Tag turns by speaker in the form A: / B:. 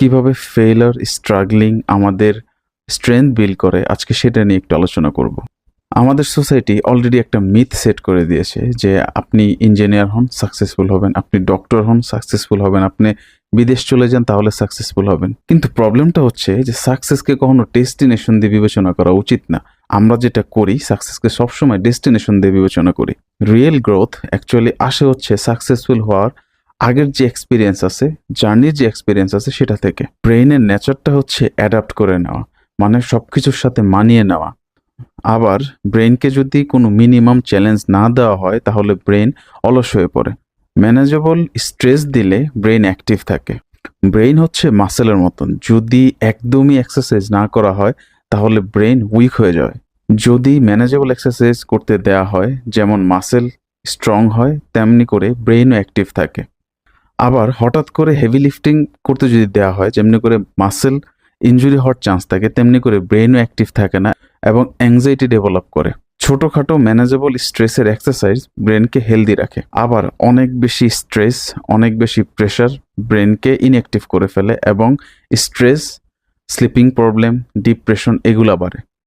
A: কিভাবে failure struggling আমাদের strength build করে, আজকে সেটা নিয়ে একটু আলোচনা করব। আমাদের সোসাইটি অলরেডি একটা মিথ সেট করে দিয়েছে যে আপনি ইঞ্জিনিয়ার হন সাকসেসফুল হবেন, আপনি ডক্টর হন সাকসেসফুল হবেন, আপনি বিদেশ চলে যান তাহলে সাকসেসফুল হবেন। কিন্তু প্রবলেমটা হচ্ছে যে সাকসেসকে কখনো ডেস্টিনেশন দিয়ে বিবেচনা করা উচিত না। আমরা যেটা করি সাকসেসকে সবসময় ডেস্টিনেশন দিয়ে বিবেচনা করি। রিয়েল গ্রোথ অ্যাকচুয়ালি আসে হচ্ছে সাকসেসফুল হওয়ার আগের যে এক্সপিরিয়েন্স আছে, জার্নির যে এক্সপিরিয়েন্স আছে সেটা থেকে। ব্রেইনের নেচারটা হচ্ছে অ্যাডাপ্ট করে নেওয়া, মানে সবকিছুর সাথে মানিয়ে নেওয়া। আবার ব্রেনকে যদি কোনো মিনিমাম চ্যালেঞ্জ না দেওয়া হয় তাহলে ব্রেন অলস হয়ে পড়ে। ম্যানেজেবল স্ট্রেস দিলে ব্রেন অ্যাক্টিভ থাকে। ব্রেন হচ্ছে মাসেলের মতন, যদি একদমই এক্সারসাইজ না করা হয় তাহলে ব্রেন উইক হয়ে যায়। যদি ম্যানেজেবল এক্সারসাইজ করতে দেয়া হয়, যেমন মাসেল স্ট্রং হয় তেমনি করে ব্রেনও অ্যাক্টিভ থাকে। আবার হঠাৎ করে হেভি লিফটিং করতে যদি দেওয়া হয়, যেমনি করে মাসেল ইনজুরি হওয়ার চান্স থাকে তেমনি করে ব্রেনও অ্যাক্টিভ থাকে না এবং অ্যাংজাইটি ডেভেলপ করে। ছোটোখাটো ম্যানেজেবল স্ট্রেসের এক্সারসাইজ ব্রেনকে হেলদি রাখে। আবার অনেক বেশি স্ট্রেস, অনেক বেশি প্রেশার ব্রেনকে ইনঅ্যাক্টিভ করে ফেলে এবং স্ট্রেস, স্লিপিং প্রবলেম, ডিপ্রেশন এগুলা বাড়ে।